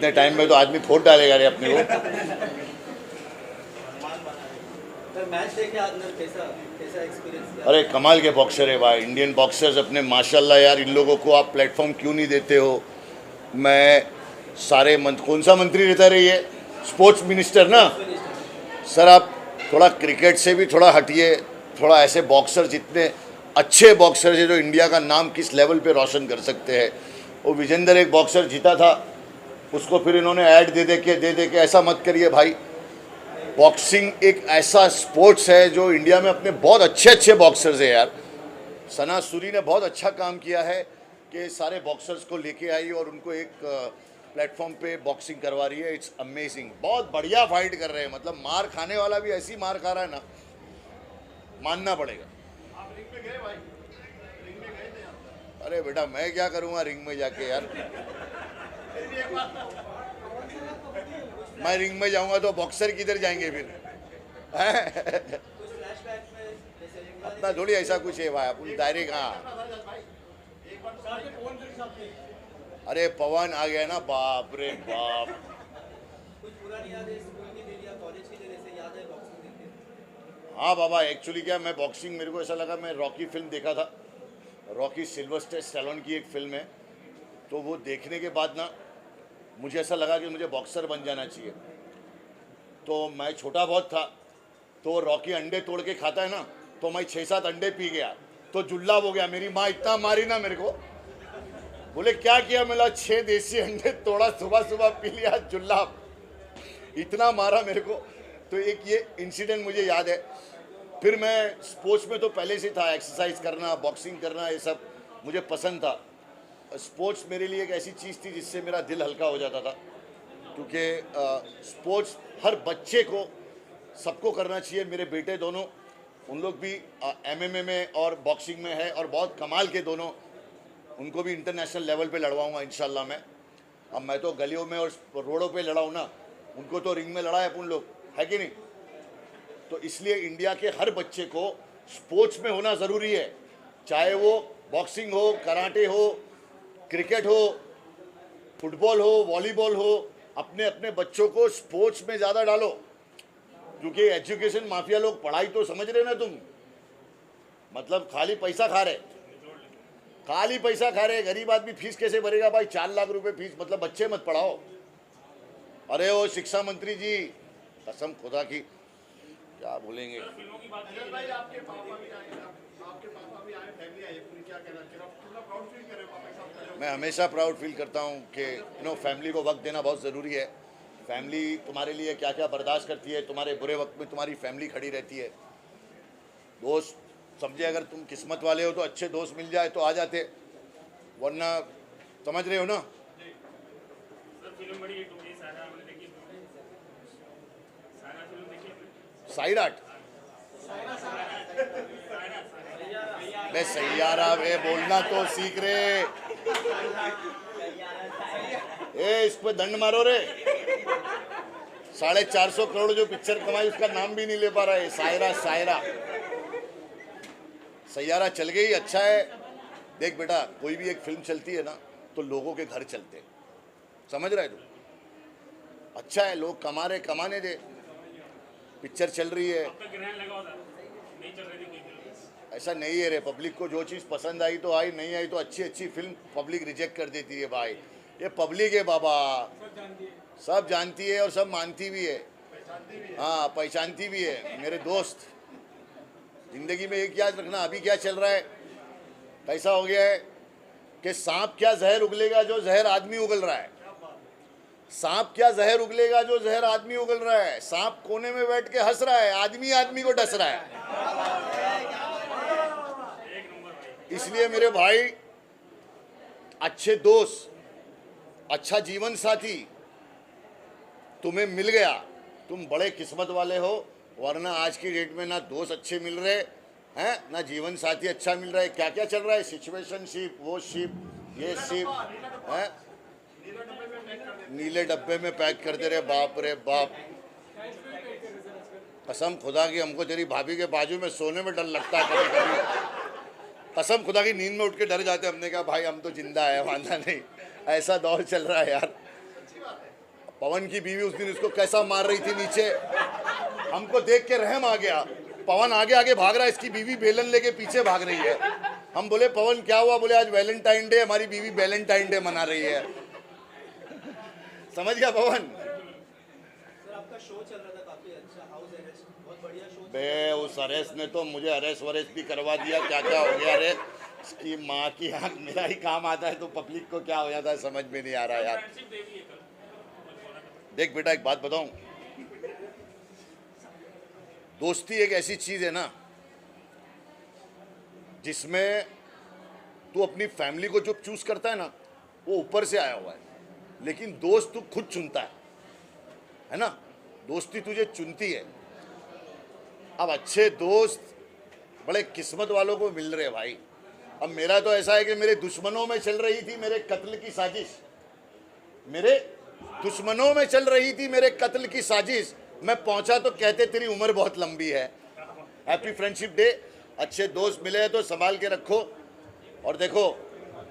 इतने टाइम में तो आदमी फोड़ डालेगा रे अपने को। मैच देखे आपने कैसा कैसा एक्सपीरियंस किया? अरे कमाल के बॉक्सर है भाई, इंडियन बॉक्सर्स अपने, माशाल्लाह यार। इन लोगों को आप प्लेटफॉर्म क्यों नहीं देते हो? मैं सारे कौन सा मंत्री रहता रही है, स्पोर्ट्स मिनिस्टर ना सर, आप थोड़ा क्रिकेट से भी थोड़ा हटिए, थोड़ा ऐसे बॉक्सर, जितने अच्छे बॉक्सर है जो इंडिया का नाम किस लेवल पे रोशन कर सकते हैं। वो विजेंदर एक बॉक्सर जीता था, उसको फिर इन्होंने ऐड दे दे के ऐसा मत करिए भाई। बॉक्सिंग एक ऐसा स्पोर्ट्स है जो इंडिया में अपने बहुत अच्छे बॉक्सर्स है यार। सना सूरी ने बहुत अच्छा काम किया है कि सारे बॉक्सर्स को लेके आई और उनको एक प्लेटफॉर्म पे बॉक्सिंग करवा रही है। इट्स अमेजिंग, बहुत बढ़िया फाइट कर रहे हैं। मतलब मार खाने वाला भी ऐसी मार खा रहा है ना, मानना पड़ेगा। आप रिंग में गए भाई? रिंग में गए थे आप? अरे बेटा मैं क्या करूँगा रिंग में जाके यार। फिर भी एक बात मैं रिंग में जाऊँगा तो बॉक्सर किधर जाएंगे फिर? हैं? कुछ फ्लैशबैक में जैसे अपना थोड़ी ऐसा कुछ है भाई, अपन डायरेक्ट। हाँ एक बार साथ में फोन कर साथ में अरे पवन आ गया ना, बाप रे बाप। कुछ पुरानी यादें स्कूल की दिन या कॉलेज की दिन ऐसे याद है बॉक्सिंग देख के? हाँ बाबा, एक्चुअली क्या, मैं बॉक्सिंग, मेरे को ऐसा लगा, मैं रॉकी फिल्म देखा था, रॉकी सिल्वेस्टर स्टैलोन की एक फिल्म है, तो वो देखने के बाद ना मुझे ऐसा लगा कि मुझे बॉक्सर बन जाना चाहिए। तो मैं छोटा बहुत था, तो रॉकी अंडे तोड़ के खाता है ना, तो मैं 6-7 अंडे पी गया, तो जुल्लाब हो गया। मेरी माँ इतना मारी ना मेरे को, बोले क्या किया? मेरा 6 देसी अंडे तोड़ा, सुबह सुबह पी लिया, जुल्लाब इतना मारा मेरे को। तो एक ये इंसिडेंट मुझे याद है। फिर मैं स्पोर्ट्स में तो पहले से था, एक्सरसाइज करना, बॉक्सिंग करना, ये सब मुझे पसंद था। स्पोर्ट्स मेरे लिए एक ऐसी चीज़ थी जिससे मेरा दिल हल्का हो जाता था, क्योंकि स्पोर्ट्स हर बच्चे को, सबको करना चाहिए। मेरे बेटे दोनों, उन लोग भी MMA में और बॉक्सिंग में है, और बहुत कमाल के दोनों, उनको भी इंटरनेशनल लेवल पे लड़वाऊंगा इंशाल्लाह मैं। अब मैं तो गलियों में और रोडों पे लड़ाऊँ ना, उनको तो रिंग में लड़ा है अपन लोग, है कि नहीं? तो इसलिए इंडिया के हर बच्चे को स्पोर्ट्स में होना ज़रूरी है, चाहे वो बॉक्सिंग हो, कराटे हो, क्रिकेट हो, फुटबॉल हो, वॉलीबॉल हो। अपने अपने बच्चों को स्पोर्ट्स में ज़्यादा डालो, क्योंकि एजुकेशन माफिया लोग, पढ़ाई तो समझ रहे ना तुम, मतलब खाली पैसा खा रहे, खाली पैसा खा रहे। गरीब आदमी फीस कैसे भरेगा भाई? 4 लाख रुपए फीस, मतलब बच्चे मत पढ़ाओ। अरे ओ शिक्षा मंत्री जी, कसम खुदा की, क्या बोलेंगे। अजय भाई, आपके पापा भी आए, आपके पापा भी आए, फैमिली आई है पूरी, क्या कहना चाहिए? आप कितना प्राउड फील कर रहे हो पापा के साथ खड़े हो? मैं हमेशा प्राउड फील करता हूँ कि फैमिली को वक्त देना बहुत ज़रूरी है। फैमिली तुम्हारे लिए क्या क्या बर्दाश्त करती है, तुम्हारे बुरे वक्त में तुम्हारी फैमिली खड़ी रहती है। दोस्त समझे, अगर तुम किस्मत वाले हो तो अच्छे दोस्त मिल जाए तो आ जाते, वरना समझ रहे हो ना। साइराट, बे सैयारा, बे बोलना तो सीख रे। ए इस पे दंड मारो रे। 450 करोड़ जो पिक्चर कमाई, उसका नाम भी नहीं ले पा रहा है। सायरा, सायरा, सैयारा चल गई, अच्छा है। देख बेटा, कोई भी एक फिल्म चलती है ना, तो लोगों के घर चलते हैं, समझ रहे तू? अच्छा है, लोग कमा रहे, कमाने दे। पिक्चर चल रही है, ऐसा नहीं है रे। पब्लिक को जो चीज़ पसंद आई तो आई, नहीं आई तो अच्छी अच्छी फिल्म पब्लिक रिजेक्ट कर देती है भाई। ये पब्लिक है बाबा, सब जानती है और सब मानती भी है, हाँ पहचानती भी है। मेरे दोस्त, जिंदगी में एक याद रखना, अभी क्या चल रहा है, कैसा हो गया है कि सांप क्या जहर उगलेगा जो जहर आदमी उगल रहा है। सांप क्या जहर उगलेगा जो जहर आदमी उगल रहा है। सांप कोने में बैठ के हंस रहा है, आदमी आदमी को डस रहा है। इसलिए मेरे भाई, अच्छे दोस्त, अच्छा जीवन साथी तुम्हें मिल गया, तुम बड़े किस्मत वाले हो। वरना आज की डेट में ना दोस्त अच्छे मिल रहे हैं, ना जीवन साथी अच्छा मिल रहा है। क्या क्या चल रहा है, सिचुएशनशिप, वो शिप, ये शिप है, नीले डब्बे में पैक कर दे रहे। बाप रे बाप, कसम खुदा की, हमको तेरी भाभी के बाजू में सोने में डर लगता है कभी कभी। कसम खुदा की, नींद में उठ के डर जाते। हमने कहा भाई हम तो जिंदा है, वांदा नहीं। ऐसा दौर चल रहा है यार। पवन की बीवी उस दिन उसको कैसा मार रही थी नीचे, हमको देख के रहम आ गया। पवन आगे आगे भाग रहा है, इसकी बीवी बेलन लेके पीछे भाग रही है। हम बोले पवन क्या हुआ? बोले आज वैलेंटाइन डे, हमारी बीवी वैलेंटाइन डे मना रही है। समझ गया पवन? सर आपका शो चल रहा था काफी अच्छा, हाउस अरेस्ट, बहुत बढ़िया शो। बे उस अरेस्ट ने तो मुझे अरेस्ट वरेस्ट भी करवा दिया, क्या क्या हो गया रे। इसकी माँ की आँख, मेरा ही काम आता है तो पब्लिक को क्या हो जाता है समझ में नहीं आ रहा यार। देख बेटा एक बात बताऊं, दोस्ती एक ऐसी चीज है ना जिसमें तू अपनी फैमिली को जो चूज करता है ना वो ऊपर से आया हुआ है, लेकिन दोस्त तू खुद चुनता है ना। दोस्ती तुझे चुनती है। अब अच्छे दोस्त बड़े किस्मत वालों को मिल रहे भाई। अब मेरा तो ऐसा है कि मेरे दुश्मनों में चल रही थी मेरे कत्ल की साजिश, मेरे दुश्मनों में चल रही थी मेरे कत्ल की साजिश। मैं पहुंचा तो कहते तेरी उम्र बहुत लंबी है। Happy friendship day. अच्छे दोस्त मिले तो संभाल के रखो। और देखो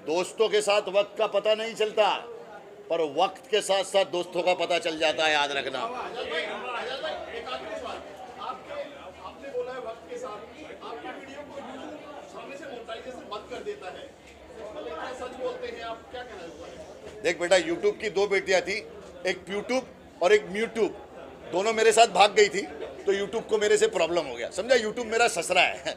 दोस्तों के साथ वक्त का पता नहीं चलता, पर वक्त के साथ साथ दोस्तों का पता चल जाता है, याद रखना। एक आखिरी सवाल, आपने बोला है वक्त के साथ आपकी वीडियो को यूट्यूब सामने से मोनेटाइजेशन बंद कर देता है, मतलब इतना सच बोलते हैं आप, क्या कहना चाहते हैं? देख बेटा, यूट्यूब की दो बेटियां थी, एक प्यूट्यूब और एक म्यूट्यूब। दोनों मेरे साथ भाग गई थी तो यूट्यूब को मेरे से प्रॉब्लम हो गया, समझा। यूट्यूब मेरा ससरा है।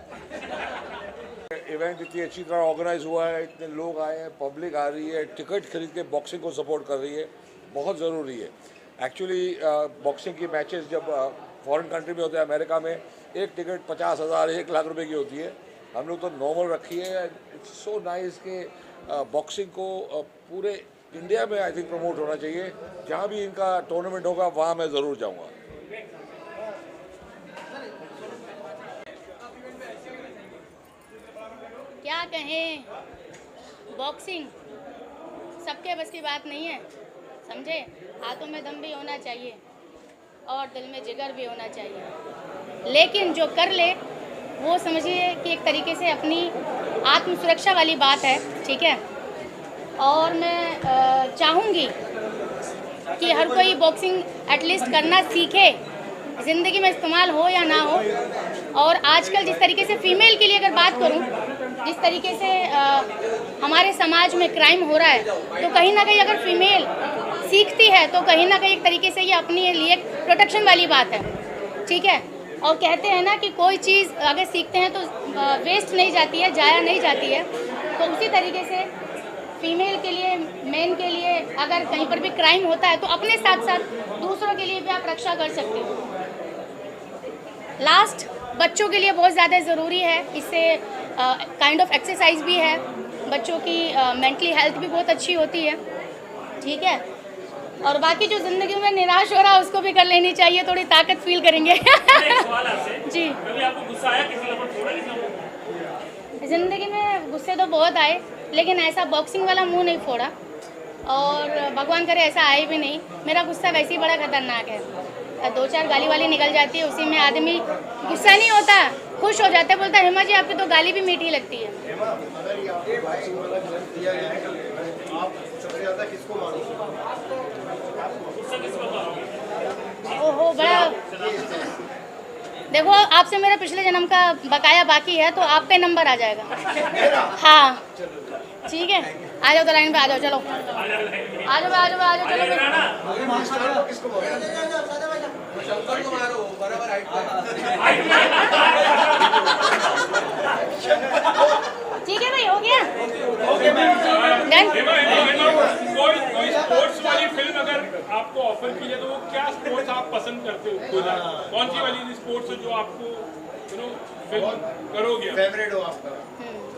इवेंट इतनी अच्छी तरह ऑर्गेनाइज हुआ है, इतने लोग आए हैं, पब्लिक आ रही है, टिकट खरीद के बॉक्सिंग को सपोर्ट कर रही है, बहुत ज़रूरी है। एक्चुअली बॉक्सिंग की मैचेस जब फॉरेन कंट्री में होते हैं, अमेरिका में एक टिकट 50,000 1 लाख रुपए की होती है। हम लोग तो नॉर्मल रखी है। इट्स सो नाइस कि बॉक्सिंग को पूरे इंडिया में आई थिंक प्रमोट होना चाहिए। जहाँ भी इनका टूर्नामेंट होगा वहाँ मैं ज़रूर जाऊँगा। क्या कहें, बॉक्सिंग सबके बस की बात नहीं है, समझे। हाथों में दम भी होना चाहिए और दिल में जिगर भी होना चाहिए, लेकिन जो कर ले वो समझिए कि एक तरीके से अपनी आत्म सुरक्षा वाली बात है, ठीक है। और मैं चाहूँगी कि हर कोई बॉक्सिंग एटलीस्ट करना सीखे, ज़िंदगी में इस्तेमाल हो या ना हो। और आजकल जिस तरीके से फ़ीमेल के लिए अगर बात करूं, जिस तरीके से हमारे समाज में क्राइम हो रहा है, तो कहीं ना कहीं अगर फीमेल सीखती है तो कहीं ना कहीं एक तरीके से ये अपने लिए प्रोटेक्शन वाली बात है, ठीक है। और कहते हैं ना कि कोई चीज़ अगर सीखते हैं तो वेस्ट नहीं जाती है, जाया नहीं जाती है। तो उसी तरीके से फीमेल के लिए, मेन के लिए अगर कहीं पर भी क्राइम होता है तो अपने साथ साथ दूसरों के लिए भी आप रक्षा कर सकते हो। लास्ट, बच्चों के लिए बहुत ज़्यादा ज़रूरी है, इससे काइंड ऑफ एक्सरसाइज भी है, बच्चों की मेंटली हेल्थ भी बहुत अच्छी होती है, ठीक है। और बाकी जो ज़िंदगी में निराश हो रहा है उसको भी कर लेनी चाहिए, थोड़ी ताकत फील करेंगे। जी, कभी आपको गुस्सा आया किसी के ऊपर, थोड़ा ज़िंदगी में गुस्से तो बहुत आए, लेकिन ऐसा बॉक्सिंग वाला मुंह नहीं फोड़ा, और भगवान करे ऐसा आए भी नहीं। मेरा गुस्सा वैसे ही बड़ा खतरनाक है, 2-4 गाली वाली निकल जाती है, उसी में आदमी गुस्सा नहीं होता, खुश हो जाता है, बोलता है हेमा जी आपकी तो गाली भी मीठी लगती है। ओहो, बड़ा देखो, आपसे मेरा पिछले जन्म का बकाया बाकी है, तो आपका नंबर आ जाएगा। हाँ ठीक है, आ जाओ तो लाइन पे आ जाओ, चलो आ जाओ आ जाओ आ जाओ, चलो ठीक है भाई, हो गया डन। कोई स्पोर्ट्स वाली फिल्म अगर आपको ऑफर की जाए तो वो क्या स्पोर्ट्स आप पसंद करते हो? कौन सी वाली स्पोर्ट्स है जो आपको फिल्म करोगे, फेवरेट हो आपका?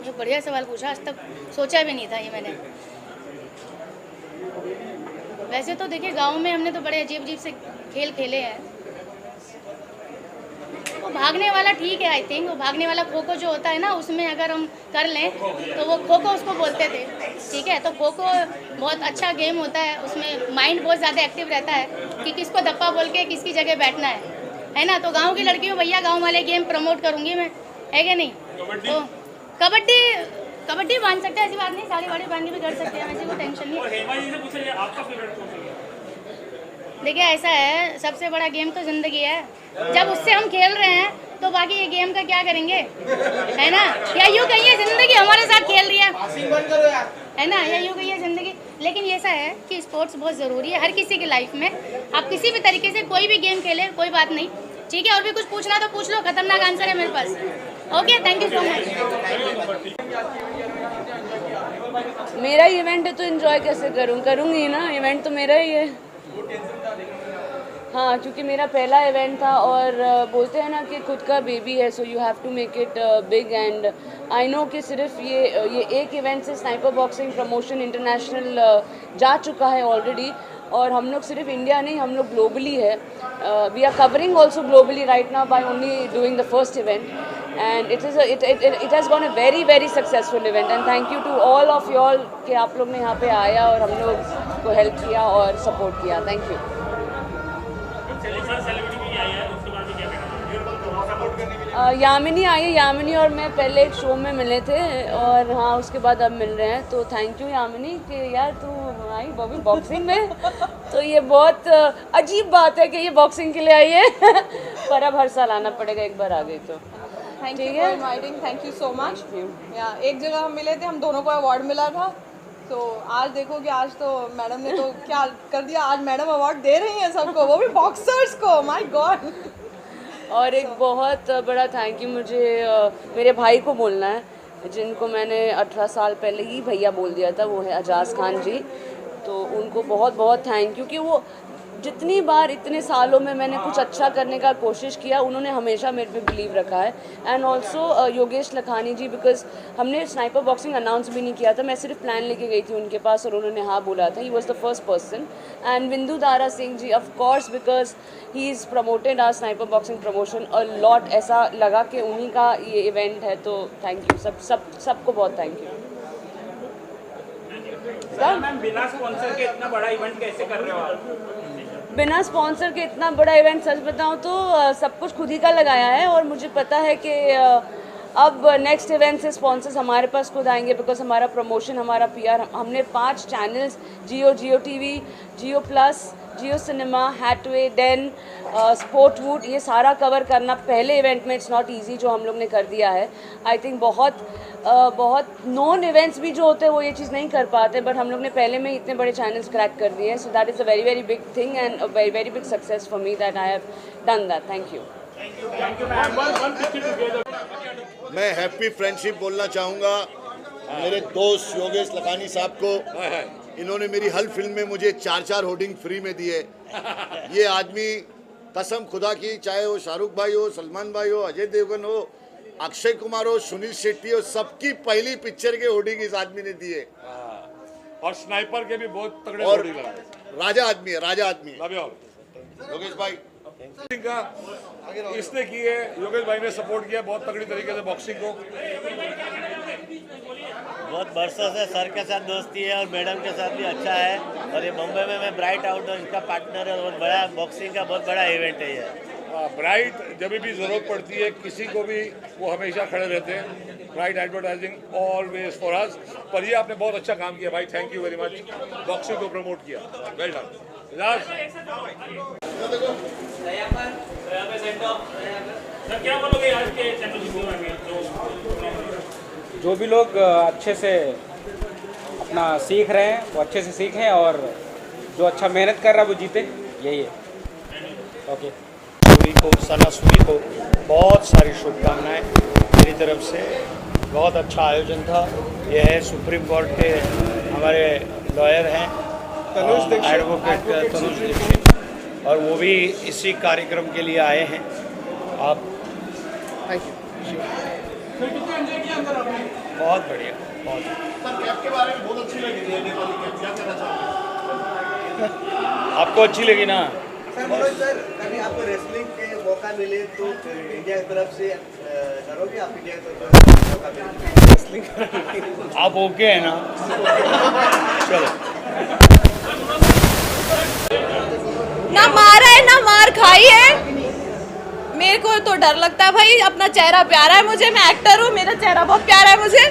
ये बढ़िया सवाल पूछा, आज तक सोचा भी नहीं था ये मैंने। वैसे तो देखिए गांव में हमने तो बड़े अजीब अजीब से खेल खेले हैं। वो भागने वाला ठीक है, आई थिंक वो भागने वाला खो खो जो होता है ना, उसमें अगर हम कर लें तो वो खो खो उसको बोलते थे, ठीक है। तो खो खो बहुत अच्छा गेम होता है, उसमें माइंड बहुत ज़्यादा एक्टिव रहता है कि किसको धप्पा बोल के किसकी जगह बैठना है ना। तो गाँव की लड़की हूँ भैया, गाँव वाले गेम प्रमोट करूँगी मैं, है कि नहीं। तो कबड्डी बांध सकते हैं, ऐसी बात नहीं, साड़ी वाड़ी बांध के भी कर सकते हैं, ऐसी कोई टेंशन नहीं। और हेमा जी से पूछा जाए आपका फेवरेट कौन सा देखिए ऐसा है, सबसे बड़ा गेम तो ज़िंदगी है। जब उससे हम खेल रहे हैं तो बाकी ये गेम का क्या करेंगे, है ना? या यूँ कहिए ज़िंदगी हमारे साथ खेल रही है ना, या यूँ कहिए ज़िंदगी। लेकिन ऐसा है कि स्पोर्ट्स बहुत ज़रूरी है हर किसी की लाइफ में। आप किसी भी तरीके से कोई भी गेम खेले, कोई बात नहीं, ठीक है। और भी कुछ पूछना तो पूछ लो, खतरनाक आंसर है मेरे पास। Okay, thank you so much. मेरा इवेंट है तो एंजॉय कैसे करूँगी ना, इवेंट तो मेरा ही है। हाँ, क्योंकि मेरा पहला इवेंट था और बोलते हैं ना कि खुद का बेबी है, so you have to make it big. And I know कि सिर्फ ये एक इवेंट से स्नाइपर बॉक्सिंग प्रमोशन इंटरनेशनल जा चुका है ऑलरेडी। और हम लोग सिर्फ इंडिया नहीं, हम लोग ग्लोबली है। We are covering also globally right now by only doing the first event. And it has gone a very very successful event. And thank you to all of you all कि आप लोग ने यहाँ पे आया और हम लोग को हेल्प किया और सपोर्ट किया। Thank you. यामिनी आई है, यामिनी और मैं पहले एक शो में मिले थे और हाँ उसके बाद अब मिल रहे हैं। तो थैंक यू यामिनी कि यार तू आई बॉबी बॉक्सिंग में। तो ये बहुत अजीब बात है कि ये बॉक्सिंग के लिए आई है पर अब हर साल आना पड़ेगा, एक बार आ गई तो। Thank you for inviting, thank you so much. या एक जगह हम मिले थे, हम दोनों को अवार्ड मिला था। तो आज देखो कि आज तो मैडम ने तो क्या कर दिया, आज मैडम अवार्ड दे रही हैं सबको, वो भी बॉक्सर्स को। My God. और एक बहुत बड़ा थैंक यू मुझे मेरे भाई को बोलना है, जिनको मैंने 18 साल पहले ही भैया बोल दिया था, वो है अजाज खान जी। तो उनको बहुत बहुत थैंक यू कि वो जितनी बार इतने सालों में मैंने कुछ अच्छा करने का कोशिश किया, उन्होंने हमेशा मेरे पे बिलीव रखा है। And also Yogesh Lakhani ji, because हमने स्नाइपर बॉक्सिंग अनाउंस भी नहीं किया था, मैं सिर्फ प्लान लेके गई थी उनके पास और उन्होंने हाँ बोला था। He was the first person. And Bindu Dara Singh ji, of course, because he is promoted our sniper boxing promotion a lot. ऐसा लगा कि उन्हीं का ये इवेंट है, तो थैंक यू सबको बहुत थैंक यू। मैम, बिना स्पॉन्सर के इतना बड़ा इवेंट कैसे कर रहे हो आप? बिना स्पॉन्सर के इतना बड़ा इवेंट, सच बताऊं तो सब कुछ खुद ही का लगाया है। और मुझे पता है कि अब नेक्स्ट इवेंट से स्पॉन्सर्स हमारे पास खुद आएंगे, बिकॉज हमारा प्रमोशन, हमारा पीआर, हमने 5 चैनल्स जियो टीवी, जियो प्लस, जियो सिनेमा, हैटवे, डेन, स्पोर्टवुड, ये सारा कवर करना पहले इवेंट में इट्स नॉट इजी, जो हम लोग ने कर दिया है। आई थिंक बहुत नॉन इवेंट्स भी जो होते हैं वो ये चीज़ नहीं कर पाते, बट हम लोग ने पहले में इतने बड़े चैनल्स क्रैक कर दिए हैं। So that is a very very big thing and a very very big success for me that I have done that. Thank you. मैं हैप्पी फ्रेंडशिप बोलना चाहूँगा मेरे दोस्त योगेश लखानी साहब को। इन्होंने मेरी हर फिल्म में मुझे 4 होर्डिंग फ्री में दिए। ये आदमी कसम खुदा की, चाहे वो शाहरुख भाई हो, सलमान भाई हो, अजय देवगन हो, अक्षय कुमार हो, सुनील शेट्टी हो, सबकी पहली पिक्चर के होर्डिंग इस आदमी ने दिए। और स्नाइपर के भी बहुत तगड़े और होर्डिंग लगाए। राजा आदमी है, राजा आदमी है लव यू ऑल। योगेश भाई का इसने की है, योगेश भाई ने सपोर्ट किया बहुत तगड़ी तरीके से बॉक्सिंग को। बहुत बरसों से सर के साथ दोस्ती है और मैडम के साथ भी अच्छा है। और ये मुंबई में मैं ब्राइट आउटडोर इसका पार्टनर है और बड़ा बॉक्सिंग का बहुत बड़ा इवेंट है ये। ब्राइट जब भी ज़रूरत पड़ती है किसी को भी, वो हमेशा खड़े रहते हैं। Bright advertising always for us. पर ये आपने बहुत अच्छा काम किया भाई, thank you very much. Boxing को प्रमोट किया, वेल डन। क्या बोलोगे आज के चैंपियनशिप में? जो भी लोग अच्छे से अपना सीख रहे हैं वो अच्छे से सीखें, और जो अच्छा मेहनत कर रहा है वो जीते, यही है। ओके, सूरी को, सना सूरी को बहुत सारी शुभकामनाएं मेरी तरफ से। बहुत अच्छा आयोजन था। यह है सुप्रीम कोर्ट के हमारे लॉयर हैं एडवोकेट तनुज दीक्षित, और वो भी इसी कार्यक्रम के लिए आए हैं। आप बहुत बढ़िया, बहुत सर कैप के बारे में बहुत अच्छी लगी थी, नेपाली कैप, क्या कहना चाहोगे? आपको अच्छी लगी ना? सर मनोज सर, कभी आपको रेसलिंग के मौका मिले तो इंडिया की तरफ से करोगे आप? इंडिया की तरफ से मौका मिले रेसलिंग आप ओके है ना? चलो। ना मारा है ना मार खाई है। मेरे को तो डर लगता है भाई, अपना चेहरा प्यारा है मुझे, मैं एक्टर हूँ, मेरा चेहरा बहुत प्यारा है मुझे,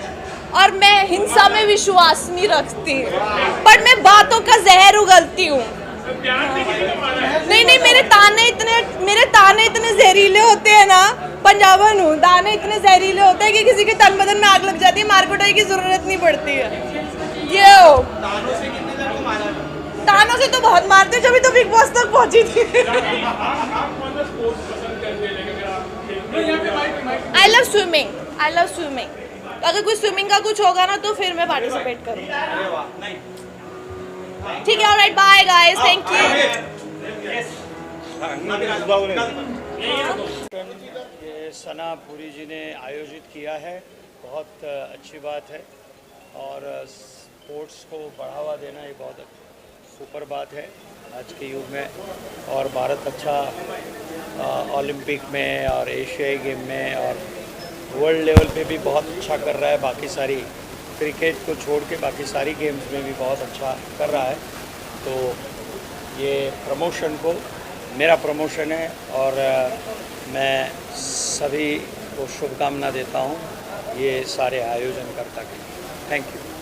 और मैं हिंसा में विश्वास नहीं रखती, पर मैं बातों का जहर उगलती हूँ। नहीं नहीं, मेरे ताने इतने जहरीले होते हैं ना, पंजाबन हूँ, दाने इतने जहरीले होते हैं कि किसी के तन बदन में आग लग जाती है, मार कुटाई की जरूरत नहीं पड़ती है। ये हो तानों से तो बहुत मारते, जब तो बिग बॉस तक पहुंची थी। I love swimming. अगर कोई स्विमिंग का कुछ होगा ना तो फिर मैं पार्टिसिपेट करूँगी। ठीक है, alright, bye guys, thank you. ये सना पुरी जी ने आयोजित किया है, बहुत अच्छी बात है और स्पोर्ट्स को बढ़ावा देना ये बहुत सुपर बात है आज के युग में। और भारत अच्छा ओलंपिक में और एशियाई गेम में और वर्ल्ड लेवल पे भी बहुत अच्छा कर रहा है। बाकी सारी क्रिकेट को छोड़ के बाकी सारी गेम्स में भी बहुत अच्छा कर रहा है। तो ये प्रमोशन को मेरा प्रमोशन है और मैं सभी को शुभकामना देता हूँ ये सारे आयोजन करता के। Thank you.